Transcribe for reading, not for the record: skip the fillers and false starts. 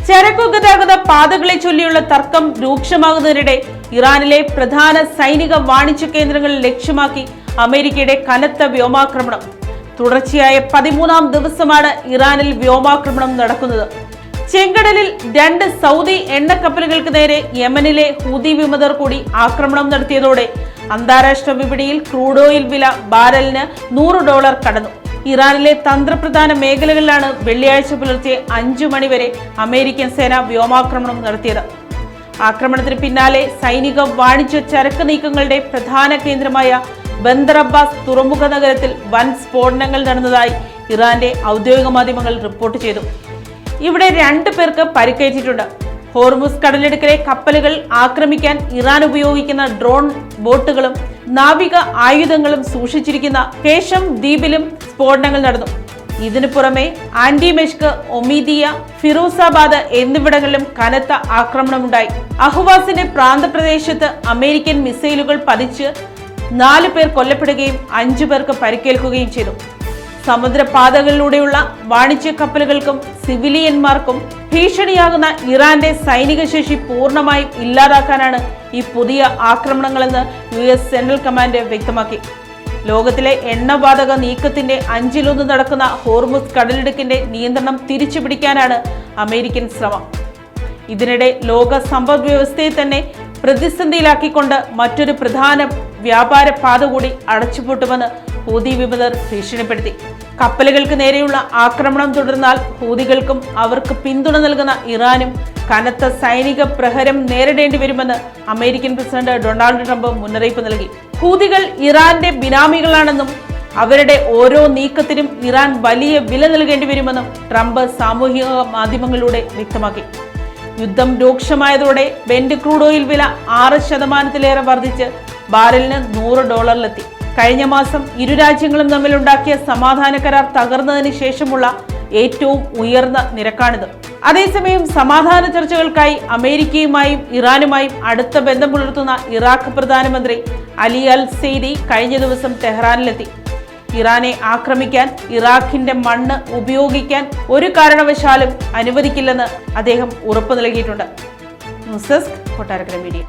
ചരക്കു ഗതാഗത പാതകളെ ചൊല്ലിയുള്ള തർക്കം രൂക്ഷമാകുന്നതിനിടെ ഇറാനിലെ പ്രധാന സൈനിക വാണിജ്യ കേന്ദ്രങ്ങൾ ലക്ഷ്യമാക്കി അമേരിക്കയുടെ കനത്ത വ്യോമാക്രമണം. തുടർച്ചയായ 13ാം ദിവസമാണ് ഇറാനിൽ വ്യോമാക്രമണം നടക്കുന്നത്. ചെങ്കടലിൽ 2 സൗദി എണ്ണക്കപ്പലുകൾക്ക് നേരെ യമനിലെ ഹൂതി വിമതർ കൂടി ആക്രമണം നടത്തിയതോടെ അന്താരാഷ്ട്ര വിപണിയിൽ ക്രൂഡ് ഓയിൽ വില ബാരലിന് $100 കടന്നു. ഇറാനിലെ തന്ത്രപ്രധാന മേഖലകളിലാണ് വെള്ളിയാഴ്ച പുലർച്ചെ 5 മണി വരെ അമേരിക്കൻ സേന വ്യോമാക്രമണം നടത്തിയത്. ആക്രമണത്തിന് പിന്നാലെ സൈനിക വാണിജ്യ ചരക്ക് നീക്കങ്ങളുടെ പ്രധാന കേന്ദ്രമായ ബന്ദർ അബ്ബാസ് തുറമുഖ നഗരത്തിൽ വൻ സ്ഫോടനങ്ങൾ നടന്നതായി ഇറാന്റെ ഔദ്യോഗിക മാധ്യമങ്ങൾ റിപ്പോർട്ട് ചെയ്തു. ഇവിടെ 2 പേർക്ക് പരിക്കേറ്റിട്ടുണ്ട്. ഹോർമുസ് കടലിടുക്കിലെ കപ്പലുകൾ ആക്രമിക്കാൻ ഇറാൻ ഉപയോഗിക്കുന്ന ഡ്രോൺ ബോട്ടുകളും നാവിക ആയുധങ്ങളും സൂക്ഷിച്ചിരിക്കുന്ന കേഷം ദ്വീപിലും സ്ഫോടനങ്ങൾ നടന്നു. ഇതിനു പുറമെ ആന്റിമെഷ്ക്, ഒമീദിയ, ഫിറോസാബാദ് എന്നിവിടങ്ങളിലും കനത്ത ആക്രമണമുണ്ടായി. അഹ്വാസിന്റെ പ്രാന്തപ്രദേശത്ത് അമേരിക്കൻ മിസൈലുകൾ പതിച്ച് 4 പേർ കൊല്ലപ്പെടുകയും 5 പേർക്ക് പരിക്കേൽക്കുകയും ചെയ്തു. സമുദ്രപാതകളിലൂടെയുള്ള വാണിജ്യ കപ്പലുകൾക്കും സിവിലിയന്മാർക്കും ഭീഷണിയാകുന്ന ഇറാന്റെ സൈനിക ശേഷി പൂർണ്ണമായും ഇല്ലാതാക്കാനാണ് ഈ പുതിയ ആക്രമണങ്ങളെന്ന് US സെൻട്രൽ കമാൻഡ് വ്യക്തമാക്കി. ലോകത്തിലെ എണ്ണവാതക നീക്കത്തിന്റെ 1/5 നടക്കുന്ന ഹോർമുസ് കടലിടുക്കിന്റെ നിയന്ത്രണം തിരിച്ചു പിടിക്കാനാണ് അമേരിക്കൻ ശ്രമം. ഇതിനിടെ ലോക സമ്പദ് വ്യവസ്ഥയെ തന്നെ പ്രതിസന്ധിയിലാക്കിക്കൊണ്ട് മറ്റൊരു പ്രധാന വ്യാപാര പാത കൂടി അടച്ചുപൂട്ടുമെന്ന് ഹൂതി വിമതർ ഭീഷണിപ്പെടുത്തി. കപ്പലുകൾക്ക് നേരെയുള്ള ആക്രമണം തുടർന്നാൽ ഹൂതികൾക്കും അവർക്ക് പിന്തുണ നൽകുന്ന ഇറാനും കനത്ത സൈനിക പ്രഹരം നേരിടേണ്ടി വരുമെന്ന് അമേരിക്കൻ പ്രസിഡന്റ് ഡൊണാൾഡ് ട്രംപ് മുന്നറിയിപ്പ് നൽകി. ഹൂതികൾ ഇറാന്റെ ബിനാമികളാണെന്നും അവരുടെ ഓരോ നീക്കത്തിനും ഇറാൻ വലിയ വില നൽകേണ്ടി വരുമെന്നും ട്രംപ് സാമൂഹിക മാധ്യമങ്ങളിലൂടെ വ്യക്തമാക്കി. യുദ്ധം രൂക്ഷമായതോടെ ബ്രെന്റ് ക്രൂഡ് ഓയിൽ വില 6% വർദ്ധിച്ച് ബാരലിന് $100 കഴിഞ്ഞ മാസം ഇരു രാജ്യങ്ങളും തമ്മിലുണ്ടാക്കിയ സമാധാന കരാർ തകർന്നതിന് ശേഷമുള്ള ഏറ്റവും ഉയർന്ന നിരക്കാണിത്. അതേസമയം സമാധാന ചർച്ചകൾക്കായി അമേരിക്കയുമായും ഇറാനുമായും അടുത്ത ബന്ധം പുലർത്തുന്ന ഇറാഖ് പ്രധാനമന്ത്രി അലി അൽ സെയ്ദി കഴിഞ്ഞ ദിവസം ടെഹ്റാനിലെത്തി. ഇറാനെ ആക്രമിക്കാൻ ഇറാഖിന്റെ മണ്ണ് ഉപയോഗിക്കാൻ ഒരു കാരണവശാലും അനുവദിക്കില്ലെന്ന് അദ്ദേഹം ഉറപ്പു നൽകിയിട്ടുണ്ട്. News desk Kottarakkara media.